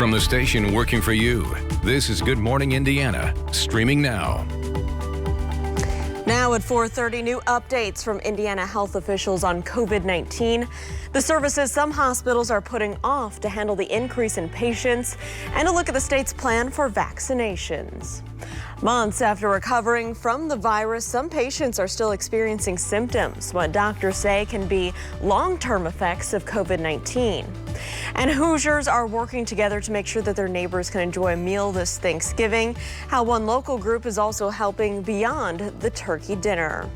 From the station working for you, this is Good Morning Indiana, streaming now. Now at 4:30, new updates from Indiana health officials on COVID-19. The services some hospitals are putting off to handle the increase in patients, and a look at the state's plan for vaccinations. Months after recovering from the virus, some patients are still experiencing symptoms, what doctors say can be long-term effects of COVID-19. And Hoosiers are working together to make sure that their neighbors can enjoy a meal this Thanksgiving. How one local group is also helping beyond the turkey dinner.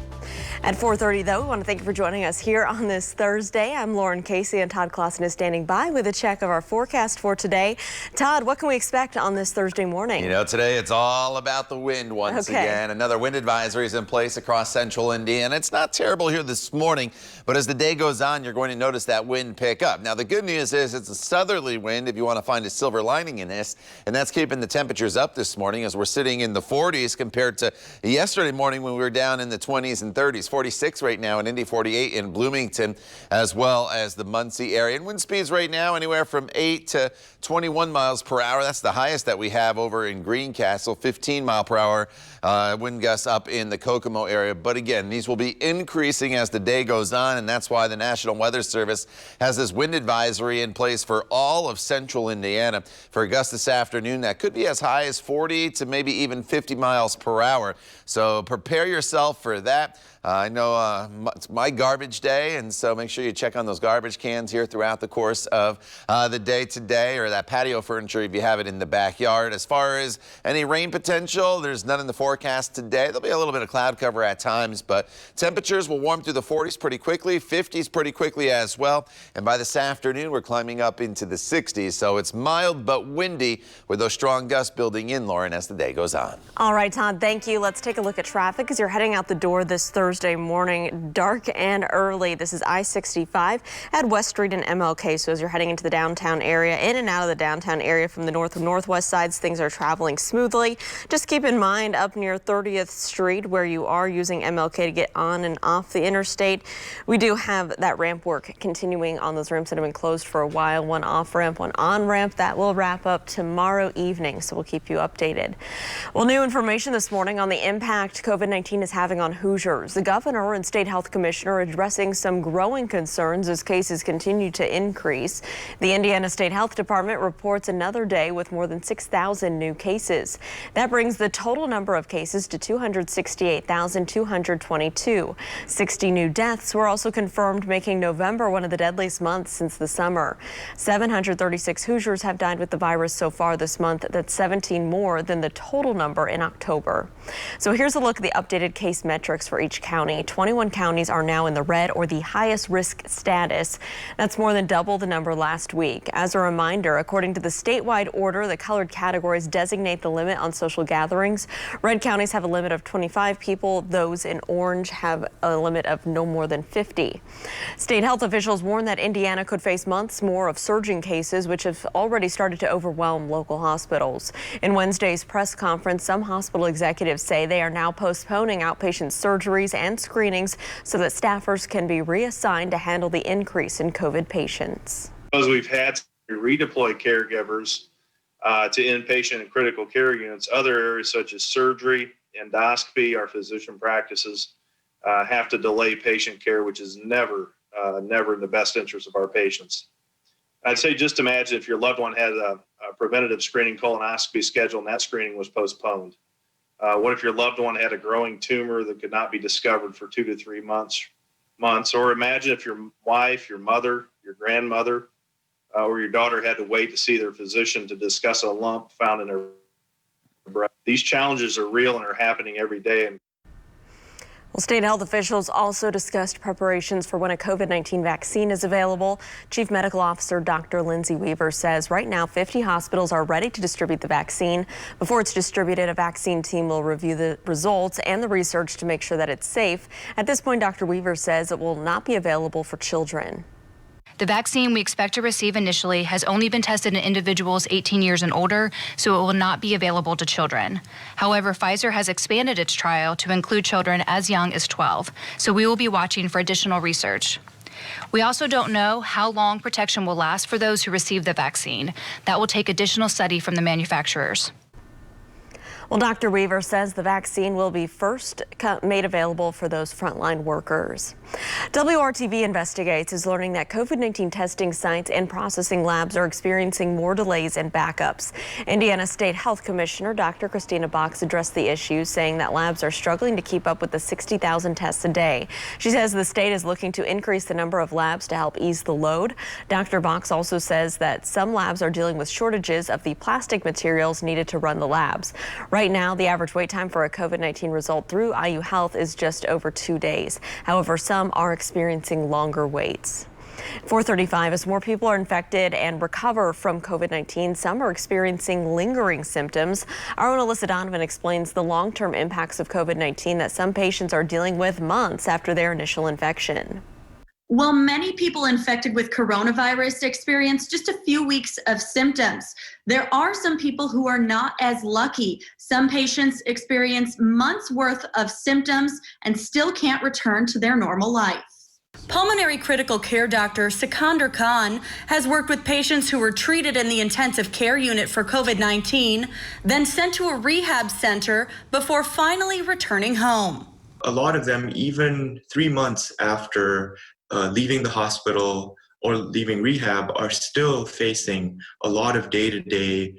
At 4:30, though, we want to thank you for joining us here on this Thursday. I'm Lauren Casey, and Todd Clausen is standing by with a check of our forecast for today. Todd, what can we expect on this Thursday morning? You know, today it's all about the wind once again. Another wind advisory is in place across central Indiana. It's not terrible here this morning, but as the day goes on, you're going to notice that wind pick up. Now, the good news is it's a southerly wind, if you want to find a silver lining in this, and that's keeping the temperatures up this morning as we're sitting in the 40s compared to yesterday morning when we were down in the 20s and 30s. 46 right now in Indy, 48 in Bloomington, as well as the Muncie area. And wind speeds right now anywhere from 8 to 21 miles per hour. That's the highest that we have over in Greencastle. 15 mile per hour wind gusts up in the Kokomo area. But again, these will be increasing as the day goes on, and that's why the National Weather Service has this wind advisory in place for all of central Indiana for gusts this afternoon that could be as high as 40 to maybe even 50 miles per hour. So prepare yourself for that. I know it's my garbage day, and so make sure you check on those garbage cans here throughout the course of the day today, or that patio furniture if you have it in the backyard. As far as any rain potential, there's none in the forecast today. There'll be a little bit of cloud cover at times, but temperatures will warm through the 40s pretty quickly, 50s pretty quickly as well. And by this afternoon, we're climbing up into the 60s, so it's mild but windy with those strong gusts building in, Lauren, as the day goes on. All right, Todd, thank you. Let's take a look at traffic as you're heading out the door this Thursday morning, dark and early. This is I-65 at West Street and MLK. So as you're heading into the downtown area, in and out of the downtown area from the north and northwest sides, things are traveling smoothly. Just keep in mind up near 30th Street where you are using MLK to get on and off the interstate. We do have that ramp work continuing on those ramps that have been closed for a while. One off ramp, one on ramp. That will wrap up tomorrow evening, so we'll keep you updated. Well, new information this morning on the impact COVID-19 is having on Hoosiers. The governor and state health commissioner are addressing some growing concerns as cases continue to increase. The Indiana State Health Department reports another day with more than 6,000 new cases. That brings the total number of cases to 268,222. 60 new deaths were also confirmed, making November one of the deadliest months since the summer. 736 Hoosiers have died with the virus so far this month. That's 17 more than the total number in October. So here's a look at the updated case metrics for each county. 21 counties are now in the red, or the highest risk status. That's more than double the number last week. As a reminder, according to the statewide order, the colored categories designate the limit on social gatherings. Red counties have a limit of 25 people. Those in orange have a limit of no more than 50. State health officials warn that Indiana could face months more of surging cases, which have already started to overwhelm local hospitals. In Wednesday's press conference, some hospital executives say they are now postponing outpatient surgeries and screenings so that staffers can be reassigned to handle the increase in COVID patients. Because we've had to redeploy caregivers to inpatient and critical care units, other areas such as surgery, endoscopy, our physician practices have to delay patient care, which is never in the best interest of our patients. I'd say just imagine if your loved one had a preventative screening colonoscopy scheduled and that screening was postponed. What if your loved one had a growing tumor that could not be discovered for 2 to 3 months? Or imagine if your wife, your mother, your grandmother, or your daughter had to wait to see their physician to discuss a lump found in her breast. These challenges are real and are happening every day. Well, state health officials also discussed preparations for when a COVID-19 vaccine is available. Chief Medical Officer Dr. Lindsay Weaver says right now 50 hospitals are ready to distribute the vaccine. Before it's distributed, a vaccine team will review the results and the research to make sure that it's safe. At this point, Dr. Weaver says it will not be available for children. The vaccine we expect to receive initially has only been tested in individuals 18 years and older, so it will not be available to children. However, Pfizer has expanded its trial to include children as young as 12, so we will be watching for additional research. We also don't know how long protection will last for those who receive the vaccine. That will take additional study from the manufacturers. Well, Dr. Weaver says the vaccine will be first made available for those frontline workers. WRTV Investigates is learning that COVID-19 testing sites and processing labs are experiencing more delays and backups. Indiana State Health Commissioner Dr. Christina Box addressed the issue, saying that labs are struggling to keep up with the 60,000 tests a day. She says the state is looking to increase the number of labs to help ease the load. Dr. Box also says that some labs are dealing with shortages of the plastic materials needed to run the labs. Right now, the average wait time for a COVID-19 result through IU Health is just over 2 days. However, some are experiencing longer waits. 4:35, as more people are infected and recover from COVID-19, some are experiencing lingering symptoms. Our own Alyssa Donovan explains the long-term impacts of COVID-19 that some patients are dealing with months after their initial infection. While many people infected with coronavirus experience just a few weeks of symptoms, there are some people who are not as lucky. Some patients experience months worth of symptoms and still can't return to their normal life. Pulmonary critical care doctor Sikandar Khan has worked with patients who were treated in the intensive care unit for COVID-19, then sent to a rehab center before finally returning home. A lot of them, even 3 months after leaving the hospital or leaving rehab, are still facing a lot of day-to-day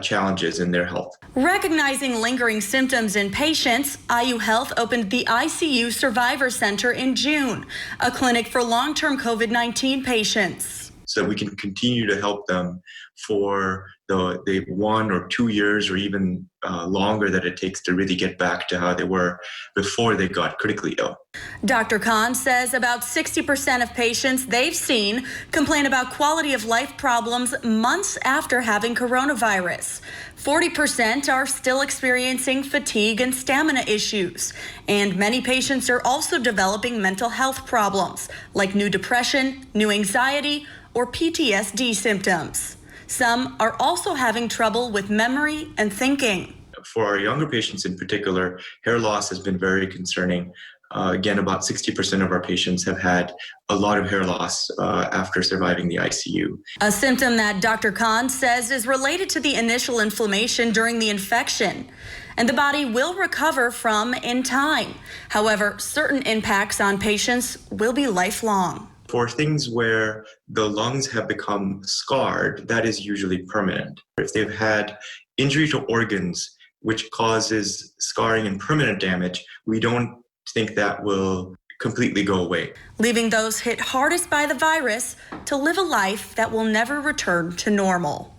challenges in their health. Recognizing lingering symptoms in patients, IU Health opened the ICU Survivor Center in June, a clinic for long-term COVID-19 patients. So we can continue to help them for the 1 or 2 years or even longer that it takes to really get back to how they were before they got critically ill. Dr. Khan says about 60% of patients they've seen complain about quality of life problems months after having coronavirus. 40% are still experiencing fatigue and stamina issues. And many patients are also developing mental health problems like new depression, new anxiety, or PTSD symptoms. Some are also having trouble with memory and thinking. For our younger patients in particular, hair loss has been very concerning. Again, about 60% of our patients have had a lot of hair loss after surviving the ICU. A symptom that Dr. Khan says is related to the initial inflammation during the infection, and the body will recover from in time. However, certain impacts on patients will be lifelong. For things where the lungs have become scarred, that is usually permanent. If they've had injury to organs, which causes scarring and permanent damage, we don't think that will completely go away. Leaving those hit hardest by the virus to live a life that will never return to normal.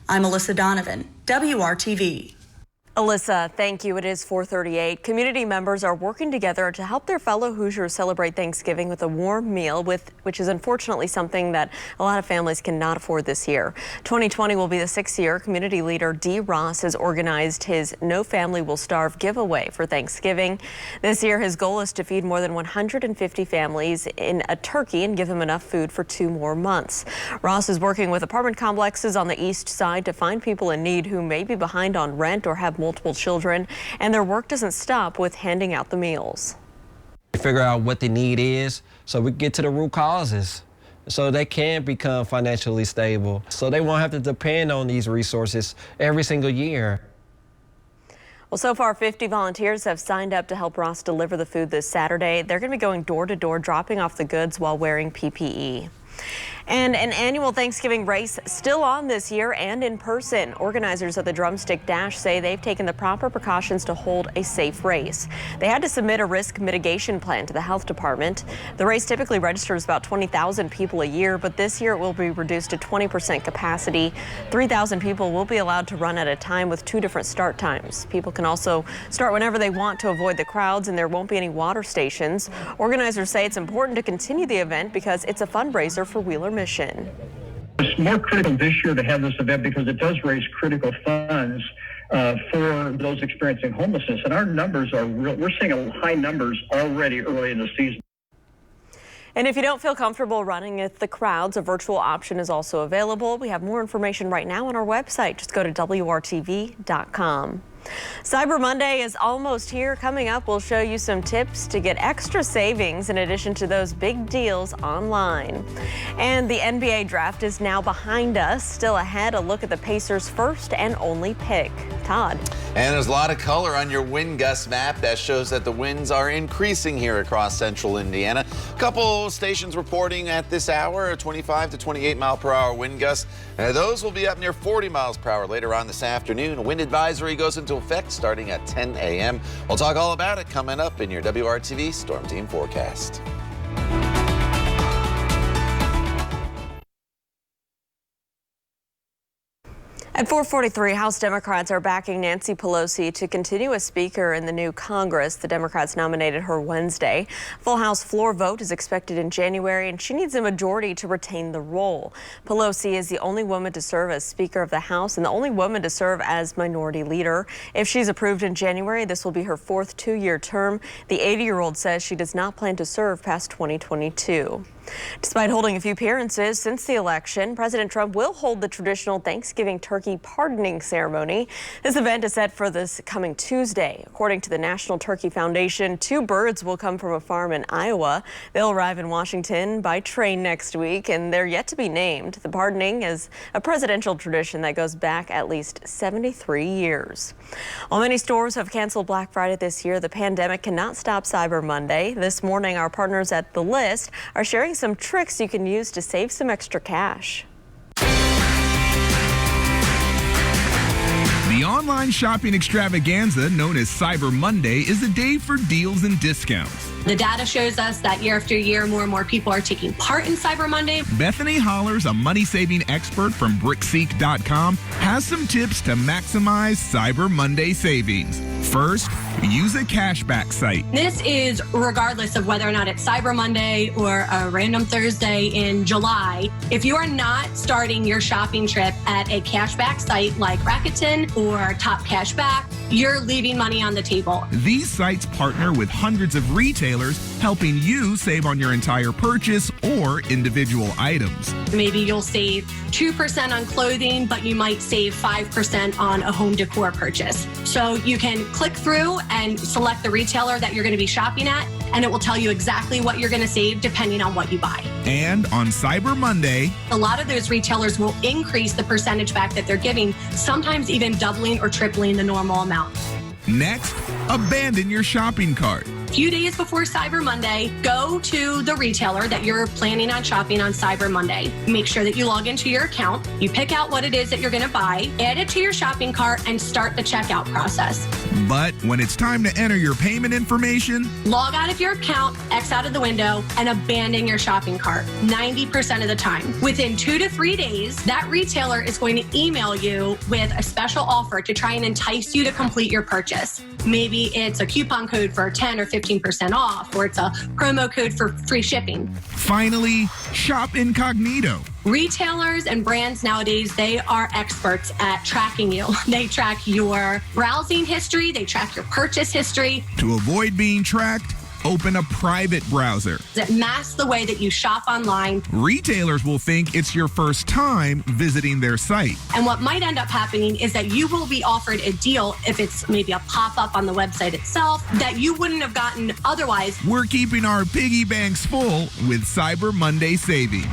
I'm Alyssa Donovan, WRTV. Alyssa, thank you. It is 4:38. Community members are working together to help their fellow Hoosiers celebrate Thanksgiving with a warm meal, which is unfortunately something that a lot of families cannot afford this year. 2020 will be the 6th year. Community leader D. Ross has organized his No Family Will Starve giveaway for Thanksgiving. This year, his goal is to feed more than 150 families in a turkey and give them enough food for 2 more months. Ross is working with apartment complexes on the east side to find people in need who may be behind on rent or have multiple children, and their work doesn't stop with handing out the meals. Figure out what the need is so we get to the root causes so they can become financially stable, so they won't have to depend on these resources every single year. Well, so far 50 volunteers have signed up to help Ross deliver the food this Saturday. They're going to be going door to door dropping off the goods while wearing PPE. And an annual Thanksgiving race still on this year and in person. Organizers of the Drumstick Dash say they've taken the proper precautions to hold a safe race. They had to submit a risk mitigation plan to the health department. The race typically registers about 20,000 people a year, but this year it will be reduced to 20% capacity. 3,000 people will be allowed to run at a time with 2 different start times. People can also start whenever they want to avoid the crowds, and there won't be any water stations. Organizers say it's important to continue the event because it's a fundraiser for Wheeler Mission. It's more critical this year to have this event because it does raise critical funds for those experiencing homelessness. And our numbers are real. We're seeing high numbers already early in the season. And if you don't feel comfortable running with the crowds, a virtual option is also available. We have more information right now on our website. Just go to WRTV.com. Cyber Monday is almost here. Coming up, we'll show you some tips to get extra savings in addition to those big deals online. And the NBA draft is now behind us. Still ahead, a look at the Pacers' first and only pick. Todd. And there's a lot of color on your wind gust map that shows that the winds are increasing here across central Indiana. A couple stations reporting at this hour, 25 to 28 mile per hour wind gusts. Those will be up near 40 miles per hour later on this afternoon. A wind advisory goes into effect starting at 10 a.m. We'll talk all about it coming up in your WRTV Storm Team forecast. At 4:43, House Democrats are backing Nancy Pelosi to continue as Speaker in the new Congress. The Democrats nominated her Wednesday. Full House floor vote is expected in January, and she needs a majority to retain the role. Pelosi is the only woman to serve as Speaker of the House and the only woman to serve as Minority Leader. If she's approved in January, this will be her fourth two-year term. The 80-year-old says she does not plan to serve past 2022. Despite holding a few appearances since the election, President Trump will hold the traditional Thanksgiving turkey pardoning ceremony. This event is set for this coming Tuesday. According to the National Turkey Foundation, 2 birds will come from a farm in Iowa. They'll arrive in Washington by train next week, and they're yet to be named. The pardoning is a presidential tradition that goes back at least 73 years. While many stores have canceled Black Friday this year, the pandemic cannot stop Cyber Monday. This morning, our partners at The List are sharing some tricks you can use to save some extra cash. The online shopping extravaganza known as Cyber Monday is a day for deals and discounts. The data shows us that year after year, more and more people are taking part in Cyber Monday. Bethany Hollers, a money-saving expert from BrickSeek.com, has some tips to maximize Cyber Monday savings. First, use a cashback site. This is regardless of whether or not it's Cyber Monday or a random Thursday in July. If you are not starting your shopping trip at a cashback site like Rakuten or Top Cashback, you're leaving money on the table. These sites partner with hundreds of retailers, helping you save on your entire purchase or individual items. Maybe you'll save 2% on clothing, but you might save 5% on a home decor purchase. So you can click through and select the retailer that you're going to be shopping at, and it will tell you exactly what you're going to save depending on what you buy. And on Cyber Monday, a lot of those retailers will increase the percentage back that they're giving, sometimes even doubling or tripling the normal amount. Next, abandon your shopping cart. A few days before Cyber Monday, go to the retailer that you're planning on shopping on Cyber Monday. Make sure that you log into your account, you pick out what it is that you're going to buy, add it to your shopping cart, and start the checkout process. But when it's time to enter your payment information, log out of your account, X out of the window, and abandon your shopping cart 90% of the time. Within 2 to 3 days, that retailer is going to email you with a special offer to try and entice you to complete your purchase. Maybe it's a coupon code for 10 or 15% off, or it's a promo code for free shipping. Finally, shop incognito. Retailers and brands nowadays, they are experts at tracking you. They track your browsing history, they track your purchase history. To avoid being tracked, open a private browser. It masks the way that you shop online. Retailers will think it's your first time visiting their site. And what might end up happening is that you will be offered a deal, if it's maybe a pop-up on the website itself, that you wouldn't have gotten otherwise. We're keeping our piggy banks full with Cyber Monday savings.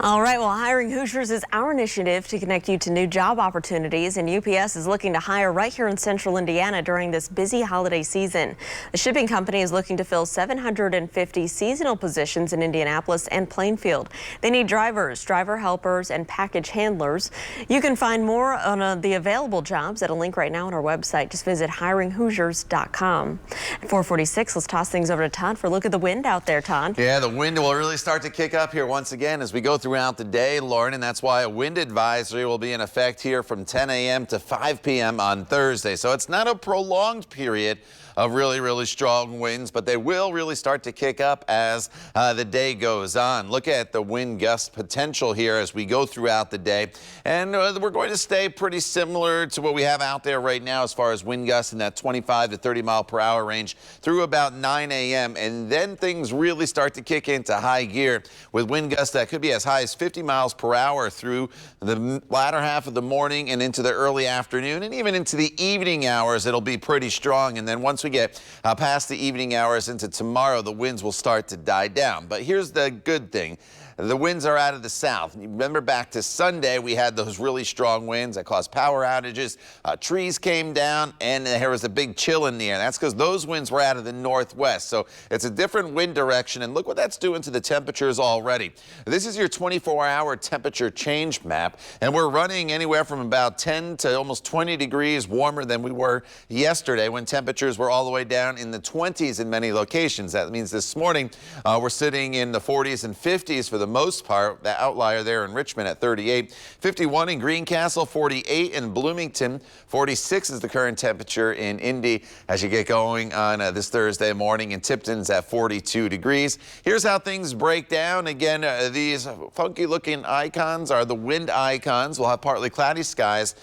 All right, well, Hiring Hoosiers is our initiative to connect you to new job opportunities, and UPS is looking to hire right here in central Indiana during this busy holiday season. The shipping company is looking to fill 750 seasonal positions in Indianapolis and Plainfield. They need drivers, driver helpers, and package handlers. You can find more on the available jobs at a link right now on our website. Just visit hiringhoosiers.com. At 4:46, let's toss things over to Todd for a look at the wind out there, Todd. Yeah, the wind will really start to kick up here once again as we go throughout the day, Lauren, and that's why a wind advisory will be in effect here from 10 a.m. to 5 p.m. on Thursday. So it's not a prolonged period of really strong winds, but they will really start to kick up as the day goes on. Look at the wind gust potential here as we go throughout the day. And we're going to stay pretty similar to what we have out there right now as far as wind gusts in that 25 to 30 mile per hour range through about 9 a.m. And then things really start to kick into high gear with wind gusts that could be as high highs 50 miles per hour through the latter half of the morning and into the early afternoon, and even into the evening hours it'll be pretty strong. And then once we get past the evening hours into tomorrow, the winds will start to die down. But here's the good thing. The winds are out of the south. You remember back to Sunday, we had those really strong winds that caused power outages. Trees came down, and there was a big chill in the air. That's because those winds were out of the northwest. So it's a different wind direction, and look what that's doing to the temperatures already. This is your 24-hour temperature change map, and we're running anywhere from about 10 to almost 20 degrees warmer than we were yesterday when temperatures were all the way down in the 20s in many locations. That means this morning we're sitting in the 40s and 50s for the most part. The outlier there in Richmond at 38, 51 in Greencastle, 48 in Bloomington, 46 is the current temperature in Indy as you get going on this Thursday morning, and Tipton's at 42 degrees. Here's how things break down. Again, these funky looking icons are the wind icons. We'll have partly cloudy skies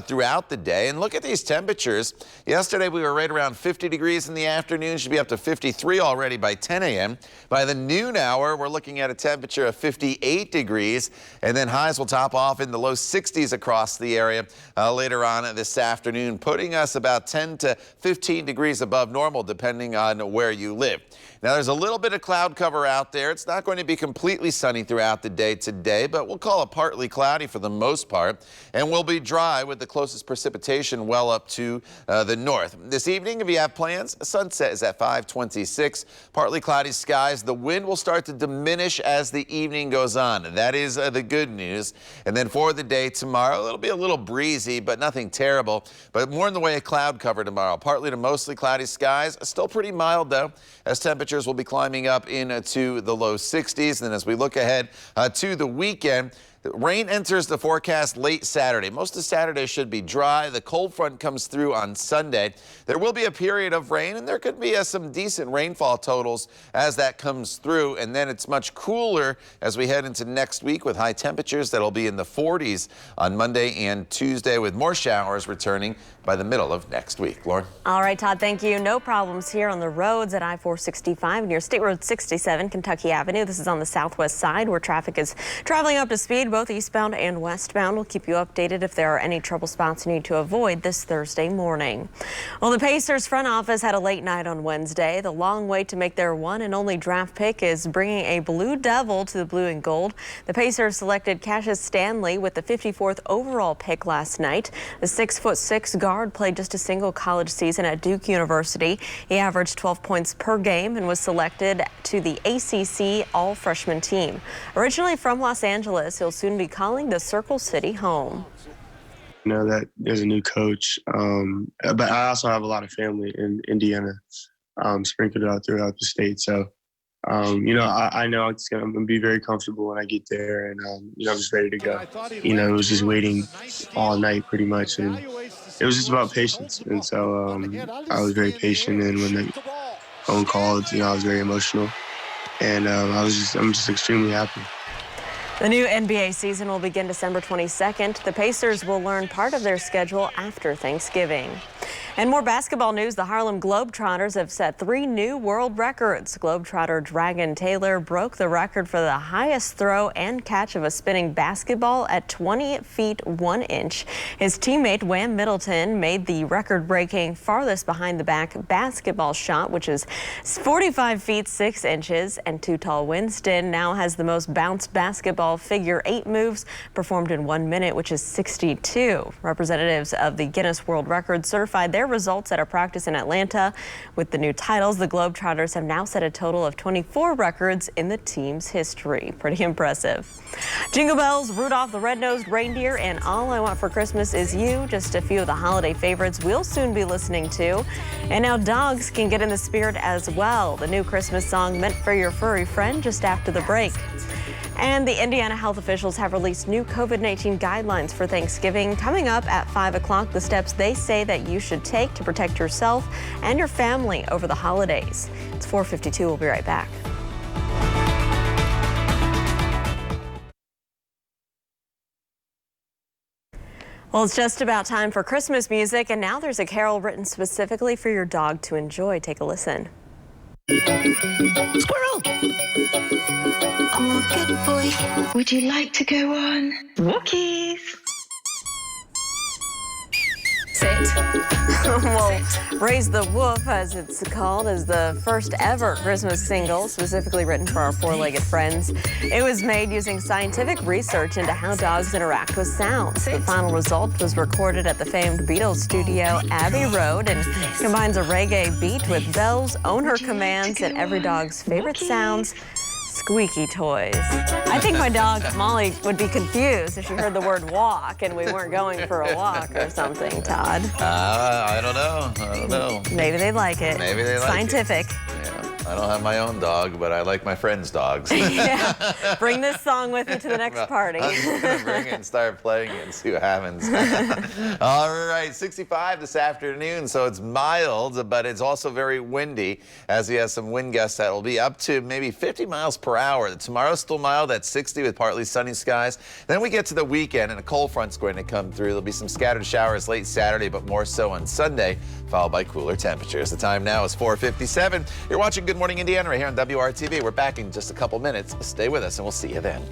throughout the day, and look at these temperatures. Yesterday we were right around 50 degrees in the afternoon, should be up to 53 already by 10 a.m. By the noon hour, we're looking at a temperature of 58 degrees, and then highs will top off in the low 60s across the area later on this afternoon, putting us about 10 to 15 degrees above normal depending on where you live. Now there's a little bit of cloud cover out there. It's not going to be completely sunny throughout the day today, but we'll call it partly cloudy for the most part, and we'll be dry with the closest precipitation well up to the north. This evening, if you have plans, sunset is at 5:26. Partly cloudy skies. The wind will start to diminish as the evening goes on. That is the good news. And then for the day tomorrow, it'll be a little breezy, but nothing terrible. But more in the way of cloud cover tomorrow. Partly to mostly cloudy skies. Still pretty mild though, as temperatures will be climbing up into the low 60s. And as we look ahead to the weekend, rain enters the forecast late Saturday. Most of Saturday should be dry. The cold front comes through on Sunday. There will be a period of rain, and there could be some decent rainfall totals as that comes through. And then it's much cooler as we head into next week with high temperatures that'll be in the 40s on Monday and Tuesday, with more showers returning by the middle of next week. Lauren? All right, Todd, thank you. No problems here on the roads at I-465 near State Road 67, Kentucky Avenue. This is on the southwest side where traffic is traveling up to speed, both eastbound and westbound. We'll keep you updated if there are any trouble spots you need to avoid this Thursday morning. Well, the Pacers front office had a late night on Wednesday. The long wait to make their one and only draft pick is bringing a Blue Devil to the blue and gold. The Pacers selected Cassius Stanley with the 54th overall pick last night. The 6'6" guard played just a single college season at Duke University. He averaged 12 points per game and was selected to the ACC all-freshman team. Originally from Los Angeles, he'll soon be calling the Circle City home. You know that there's a new coach, but I also have a lot of family in Indiana, sprinkled out throughout the state. So, you know, I know I'm going to be very comfortable when I get there, and, you know, I'm just ready to go. You know, it was just waiting all night pretty much, and it was just about patience. And so I was very patient, and when the phone called, you know, I was very emotional, and I'm just extremely happy. The new NBA season will begin December 22nd. The Pacers will learn part of their schedule after Thanksgiving. And more basketball news, the Harlem Globetrotters have set 3 new world records. Globetrotter Dragon Taylor broke the record for the highest throw and catch of a spinning basketball at 20 feet 1 inch. His teammate Wham Middleton made the record-breaking farthest behind the back basketball shot, which is 45 feet 6 inches. And Too Tall Winston now has the most bounced basketball figure 8 moves performed in 1 minute, which is 62. Representatives of the Guinness World Records certified their results at a practice in Atlanta. With the new titles, the Globetrotters have now set a total of 24 records in the team's history. Pretty impressive. Jingle bells, Rudolph the Red-Nosed Reindeer, and All I Want for Christmas Is You, just a few of the holiday favorites we'll soon be listening to. And now dogs can get in the spirit as well. The new Christmas song Meant for Your Furry Friend just after the break. And the Indiana health officials have released new COVID-19 guidelines for Thanksgiving. Coming up at 5 o'clock, the steps they say that you should take to protect yourself and your family over the holidays. It's 4:52. We'll be right back. Well, it's just about time for Christmas music, and now there's a carol written specifically for your dog to enjoy. Take a listen. Squirrel! Oh, good boy. Would you like to go on walkies? Sit. Well, Raise the Woof, as it's called, is the first ever Christmas single specifically written for our four-legged friends. It was made using scientific research into how dogs interact with sounds. The final result was recorded at the famed Beatles studio, Abbey Road, and combines a reggae beat with Belle's owner commands and every dog's favorite sounds, squeaky toys. I think my dog, Molly, would be confused if she heard the word walk and we weren't going for a walk or something, Todd. I don't know. Maybe they like it. Maybe they like Scientific. it. Yeah. I don't have my own dog, but I like my friends' dogs. Yeah. Bring this song with you to the next party. I'm just going to bring it and start playing it and see what happens. All right, 65 this afternoon, so it's mild, but it's also very windy, as we have some wind gusts that will be up to maybe 50 miles per hour. Tomorrow's still mild at 60 with partly sunny skies. Then we get to the weekend, and a cold front's going to come through. There'll be some scattered showers late Saturday, but more so on Sunday, followed by cooler temperatures. The time now is 4:57. You're watching Good Morning Indiana right here on WRTV. We're back in just a couple minutes. Stay with us, and we'll see you then.